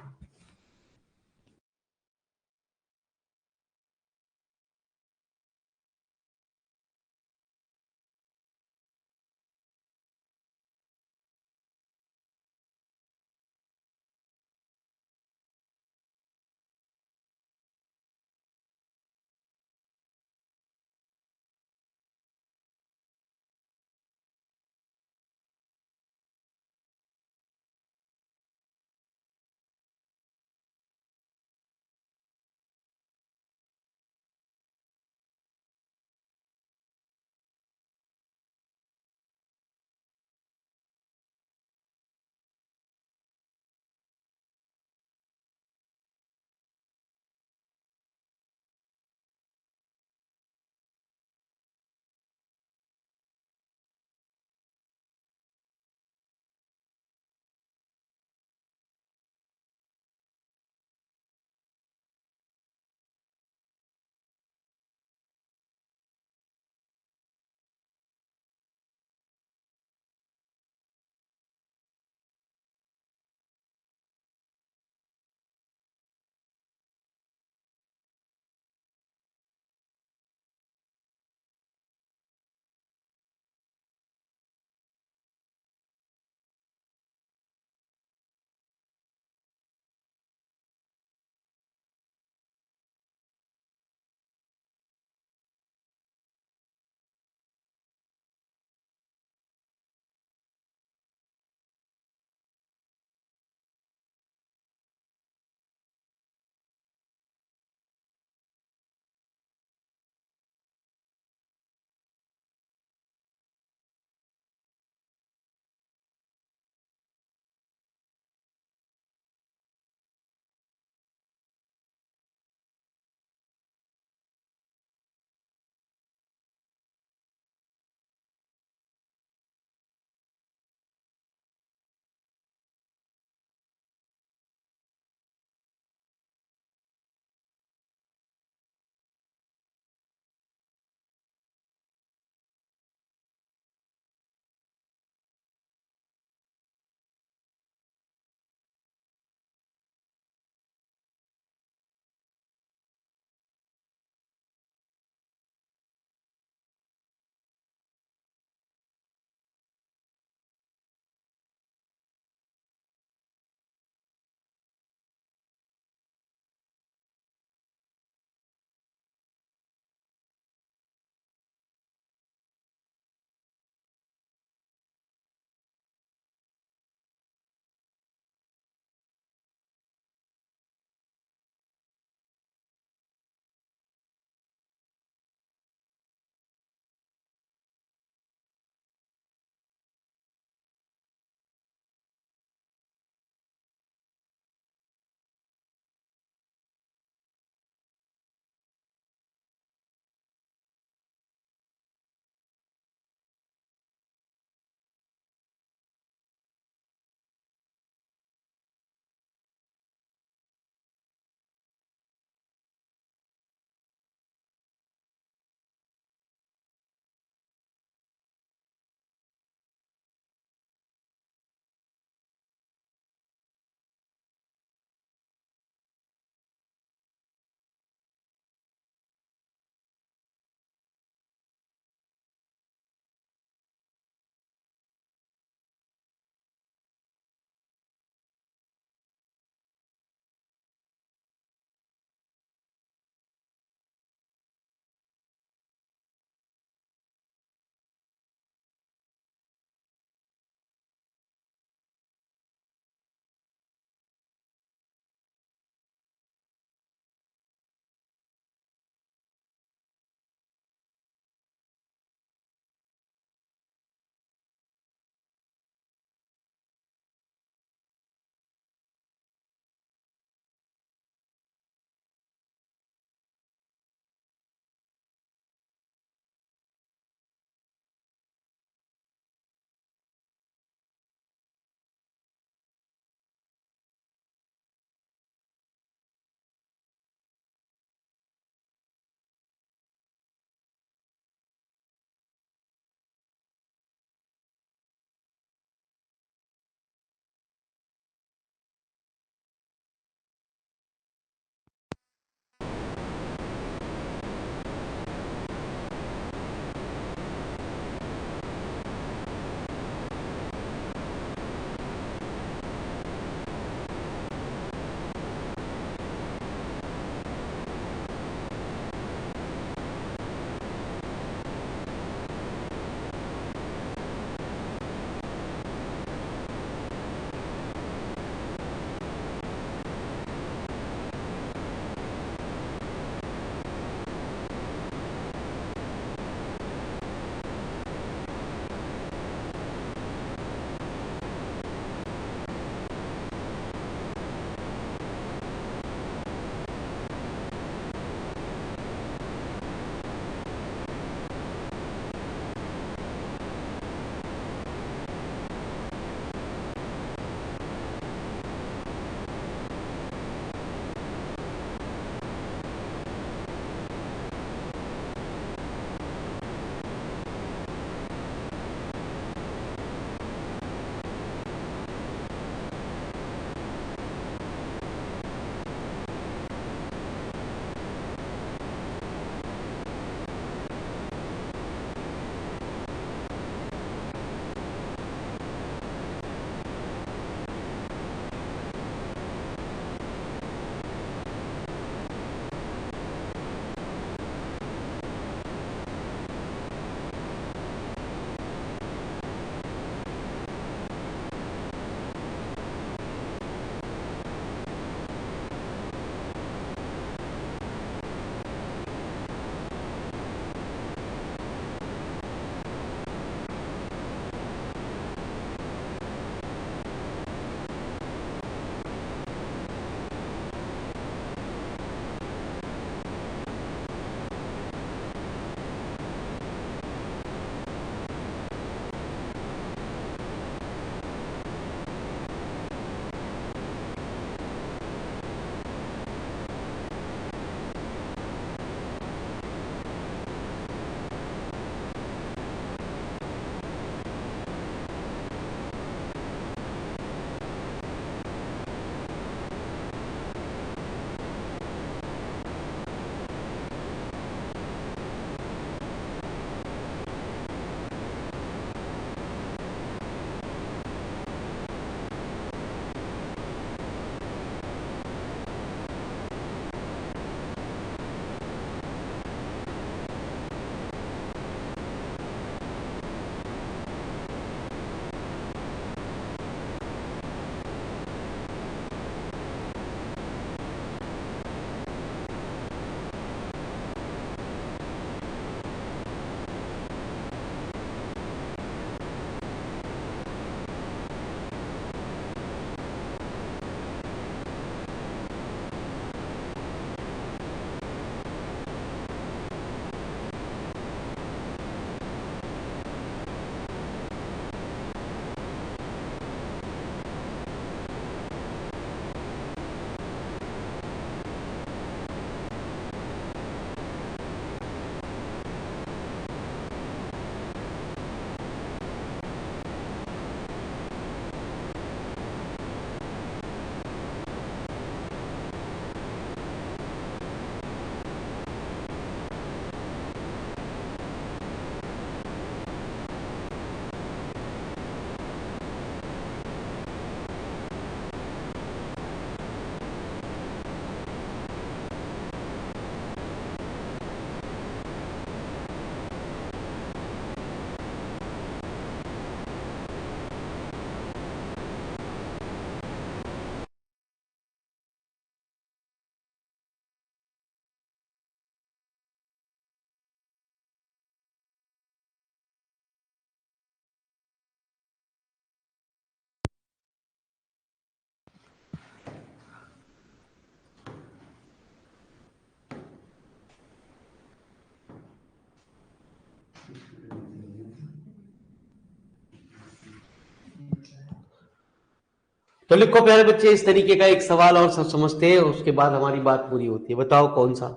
तो लिखो प्यारे बच्चे, इस तरीके का एक सवाल और सब समझते हैं, उसके बाद हमारी बात पूरी होती है। बताओ कौन सा।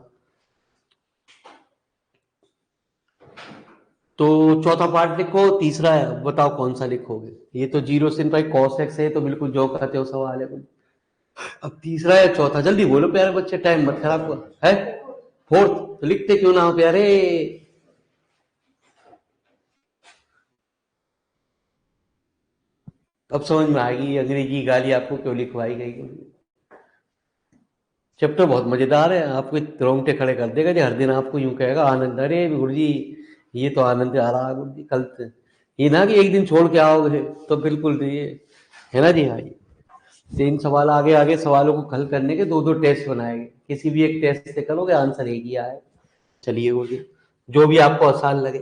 तो चौथा पार्ट लिखो, तीसरा है, बताओ कौन सा लिखोगे। ये तो 0 से इनफाइनाइट cos x है, तो बिल्कुल जो कहते हो सवाल है। अब तीसरा या चौथा, जल्दी बोलो प्यारे बच्चे, टाइम मत खराब करो। है फोर्थ, तो लिखते क्यों ना हो प्यारे। अब समझ में आएगी अंग्रेजी गाली आपको क्यों लिखवाई गई। चैप्टर बहुत मजेदार है, आपको रोंगटे खड़े कर देगा जी। हर दिन आपको यूं कहेगा आनंद, अरे गुरुजी ये तो आनंद आ रहा है गुरुजी कल से। ये ना कि एक दिन छोड़ के आओगे, तो बिल्कुल ये है ना जी। हाँ, ये 3 सवाल आगे आगे सवालों को हल करने के 2-2 टेस्ट बनाएंगे, किसी भी एक टेस्ट से करोगे आंसर एक ही आए। चलिए गुरुजी, जो भी आपको आसान लगे।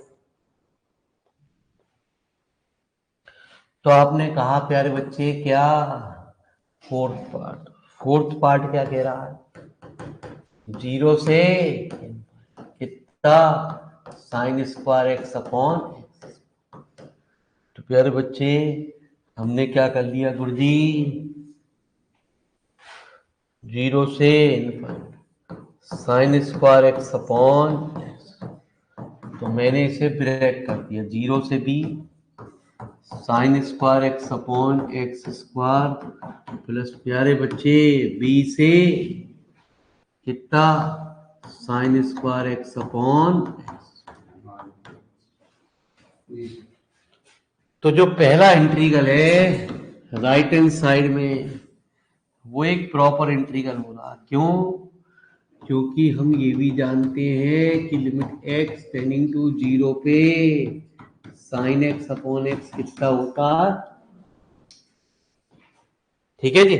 तो आपने कहा प्यारे बच्चे क्या, फोर्थ पार्ट क्या कह रहा है, 0 से कितना साइन स्क्वायर एक्स अपॉन। तो प्यारे बच्चे हमने क्या कर लिया गुरुजी, 0 से साइन स्क्वायर एक्स अपॉन, तो मैंने इसे ब्रेक कर दिया, 0 से b sign square X upon x square plus प्यारे बच्चे b से कितना साइन स्क्वायर एक्स अपॉन। तो जो पहला इंटीग्रल है राइट हैंड साइड में, वो एक प्रॉपर इंटीग्रल हो रहा। क्यों? क्योंकि हम ये भी जानते हैं कि लिमिट x टेंडिंग टू 0 पे साइन एक्स अपॉन एक्स कितना होता है। ठीक है जी।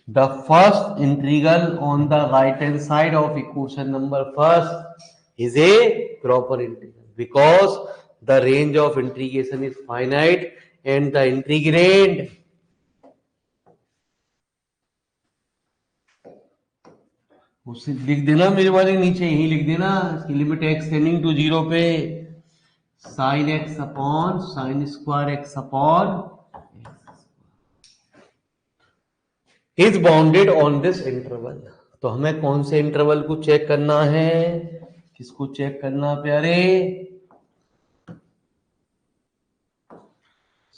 The first integral on the right hand side of equation number first is a proper integral because the range of integration is finite and the integrand, उसे लिख देना मेरे वाले नीचे, यही लिख देना कि लिमिट एक्स टेंडिंग टू 0 पे sine x upon sine square X upon is bounded on this interval. तो हमें कौन से इंटरवल को चेक करना है, किसको चेक करना प्यारे,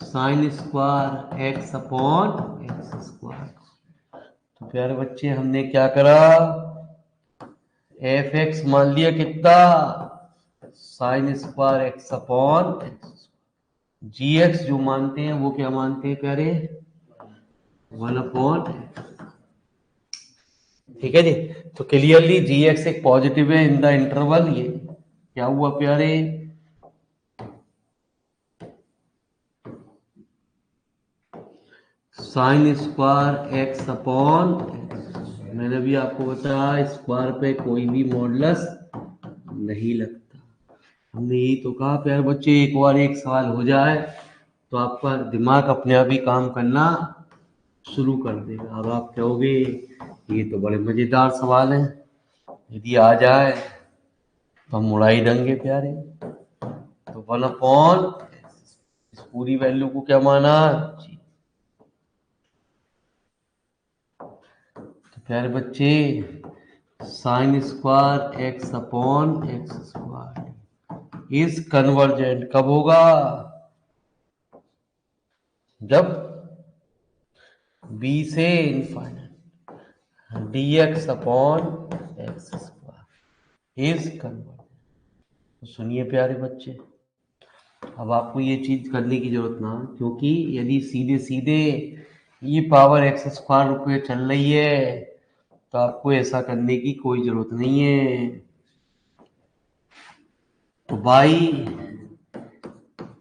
sign square X upon x square. तो प्यारे बच्चे हमने क्या करा, एफ एक्स मान लिया कितना, sine square X upon X, G X जो मानते हैं वो क्या मानते हैं प्यारे, 1 अपॉन। ठीक है जी। तो क्लियरली जी एक्स एक पॉजिटिव है इन द इंटरवल। ये क्या हुआ प्यारे, साइन स्क्वायर एक्स अपॉन, मैंने भी आपको बताया स्क्वायर पे कोई भी मॉडुलस नहीं लगता। हमने यही तो कहा प्यारे बच्चे, एक बार एक सवाल हो जाए तो आपका दिमाग अपने आप ही काम करना शुरू कर देगा। अब आप कहोगे ये तो बड़े मजेदार सवाल हैं, यदि आ जाए तो हम उड़ा ही देंगे प्यारे। तो 1 अपॉन इस पूरी वैल्यू को क्या माना, तो प्यारे बच्चे sign square X upon x square is convergent कब होगा, जब b से इनफाइनाइट dx upon x square is convergent. तो सुनिए प्यारे बच्चे, अब आपको ये चीज करने की जरूरत ना, क्योंकि यदि सीधे सीधे ये पावर एक्स स्क्वायर रुपये चल रही है तो आपको ऐसा करने की कोई जरूरत नहीं है। तो बाई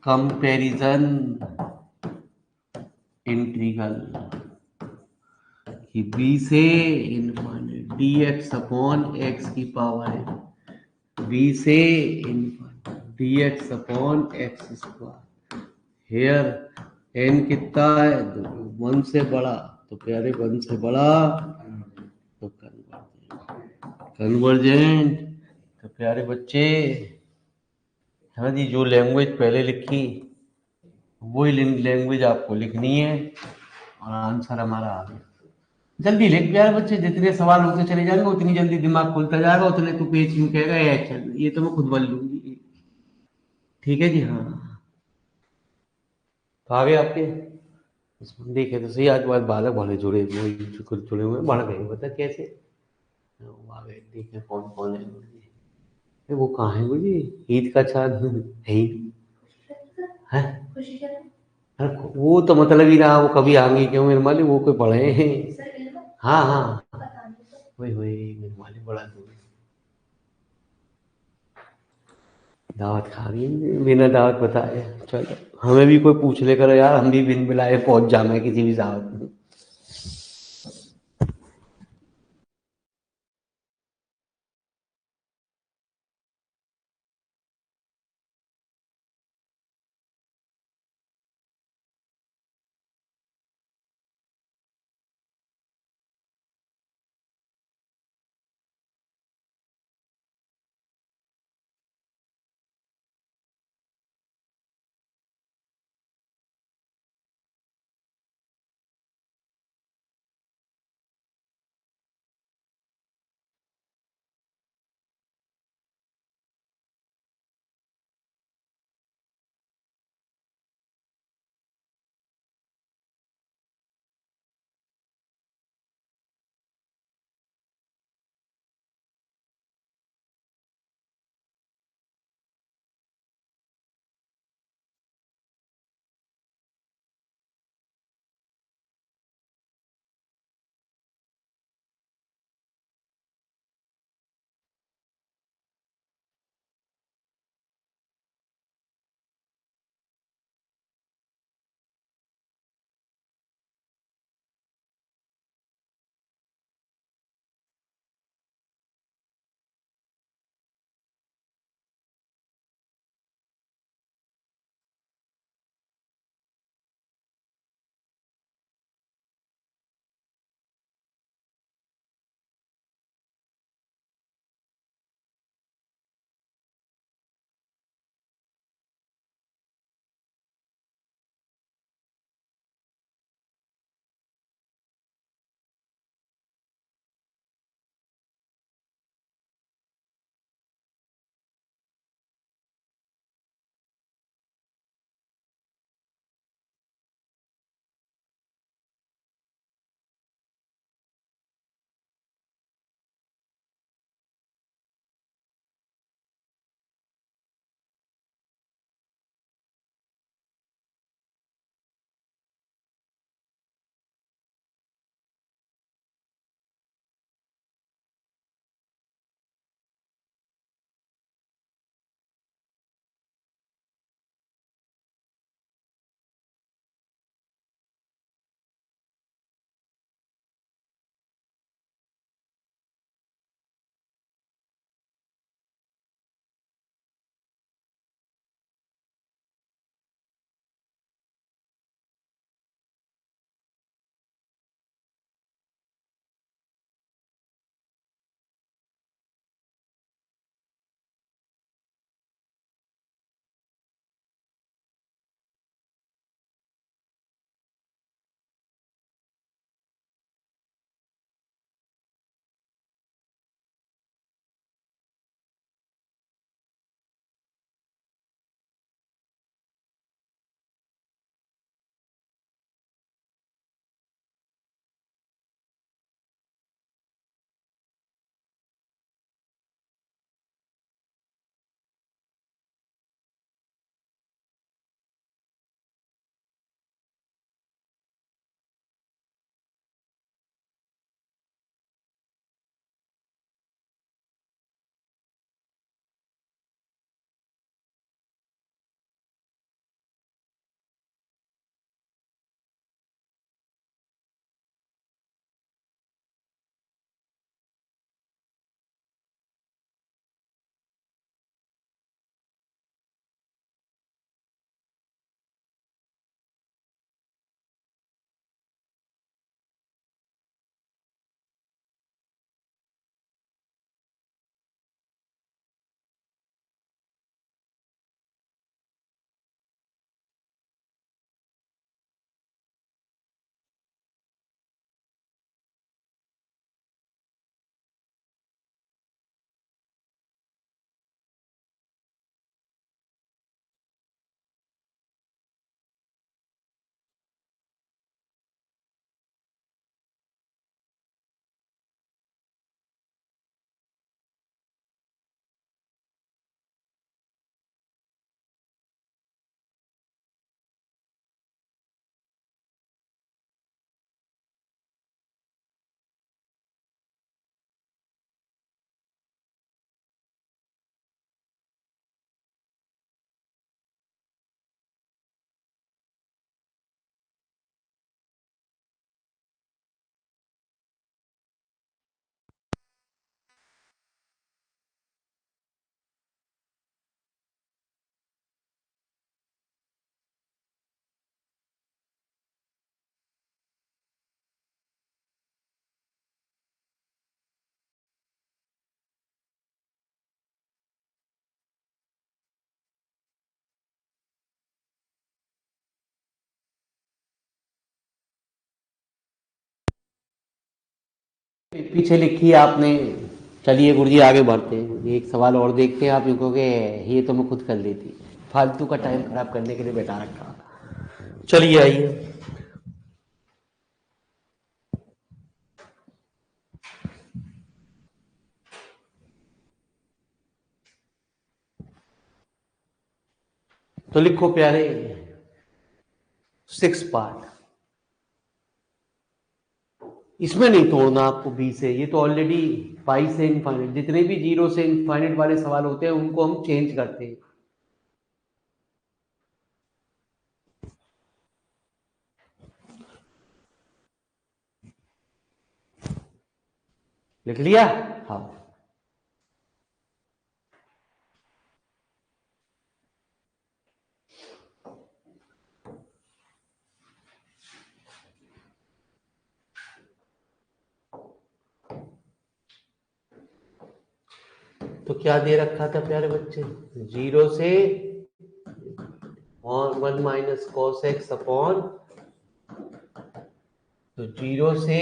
कंपैरिजन इंटीग्रल कि b से इनफाइनाइट dx अपॉन x की पावर है, b से इनफाइनाइट dx upon x square, here n कितना है 1 से बड़ा, तो प्यारे 1 से बड़ा तो कन्वर्जेंट। तो प्यारे बच्चे हाँ जी, जो लैंग्वेज पहले लिखी वही लैंग्वेज आपको लिखनी है। और आंसर हमारा आ गया। जल्दी लिख प्यारे बच्चे, जितने सवाल होते चले जाएंगे उतनी जल्दी दिमाग खुलता जाएगा, उतने तू पेज में कहेगा ये चल, ये तो मैं खुद बन लूंगी। ठीक है जी, हाँ। तो आगे आपके इसमें देखे तो सही, आज बाद बालक भले जुड़े हुए, जुड़े हुए बढ़ गए, बता कैसे। वो आ गए, देखे कौन कौन है गुरुजी। अरे वो कहाँ है गुरुजी, ईद का चांद है ही है। अरे वो तो मतलब ही रहा, वो कभी आएंगे क्यों मेरे मालिक, वो कोई पढ़े हैं। हाँ हाँ, वही वही मेरे मालिक बड़ा दूर। दावत खा रही है बिना दावत बताए, चलो हमें भी कोई पूछ ले करो यार, हम भी बिन बुलाए पहुंच जाए किसी भी दावत में। पीछे लिखी है आपने। चलिए गुरुजी आगे बढ़ते हैं, एक सवाल और देखते हैं। आप यूँ कहोगे ये तो मैं खुद कर लेती, फालतू का टाइम खराब करने के लिए बैठा रखा। चलिए आइए। तो लिखो प्यारे 6 पार्ट। इसमें नहीं तोड़ना आपको बी से, ये तो ऑलरेडी पाई से इनफाइनाइट, जितने भी जीरो से इनफाइनाइट वाले सवाल होते हैं उनको हम चेंज करते हैं। लिख लिया? हाँ। तो क्या दे रखा था प्यारे बच्चे, जीरो से और 1 माइनस कॉस एक्स अपॉन, तो जीरो से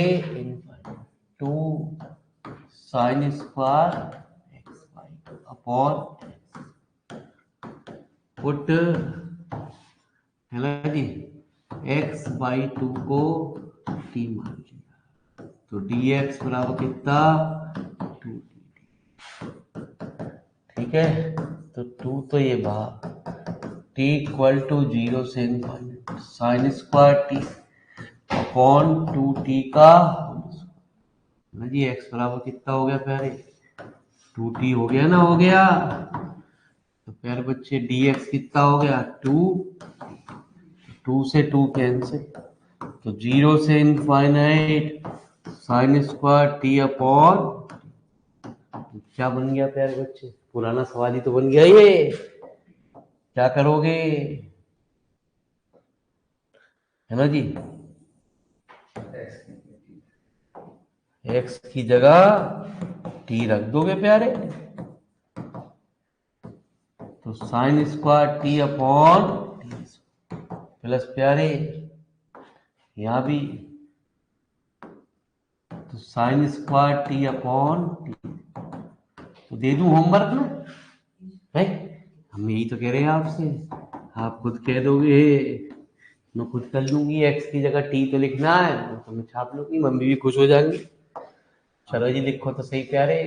two sine square x by upon put है ना जी, एक्स बाई टू को टी मान लिया, तो डी एक्स बराबर कितना, टू टी। ठीक है, तो टू तो ये बाहर, टी इक्वल टू जीरो से infinite sine square T upon two T का ना जी, एक्स बराबर कितना हो गया प्यारे, टू टी हो गया ना, हो गया। तो प्यारे बच्चे डी एक्स कितना हो गया, टू, टू से टू कैंसिल, तो जीरो से infinite sine square T upon, क्या बन गया प्यारे बच्चे, पुराना सवाल ही तो बन गया ये। क्या करोगे, है ना जी, एक्स की जगह टी रख दोगे प्यारे, तो sine square T upon plus प्यारे यहां भी, तो sine square T upon T. तो दे दूं होमवर्क ना है, हम यही तो कह रहे हैं आपसे, आप खुद कह दोगे, मैं खुद कर लूंगी, एक्स की जगह टी तो लिखना है, तो मैं छाप लूंगी, मम्मी भी खुश हो जाएंगी। चलो जी लिखो तो सही प्यारे।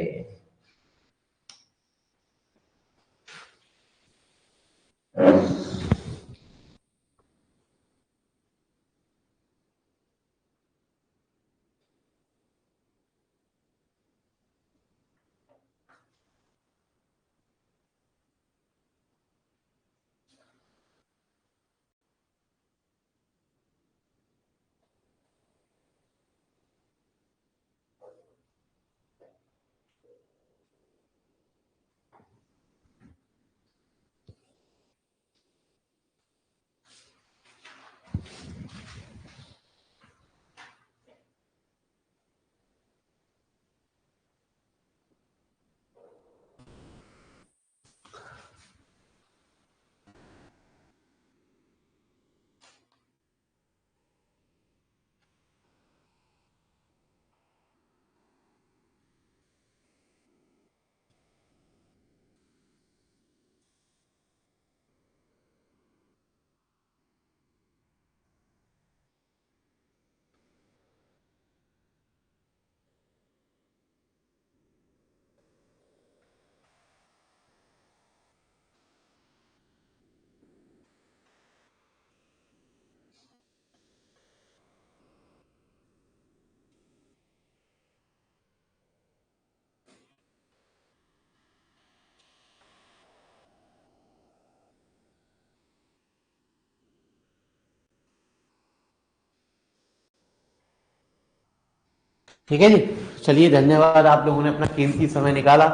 ठीक है जी, चलिए धन्यवाद, आप लोगों ने अपना कीमती समय निकाला,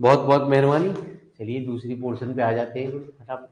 बहुत बहुत मेहरबानी। चलिए दूसरी पोर्शन पे आ जाते हैं फटाफट।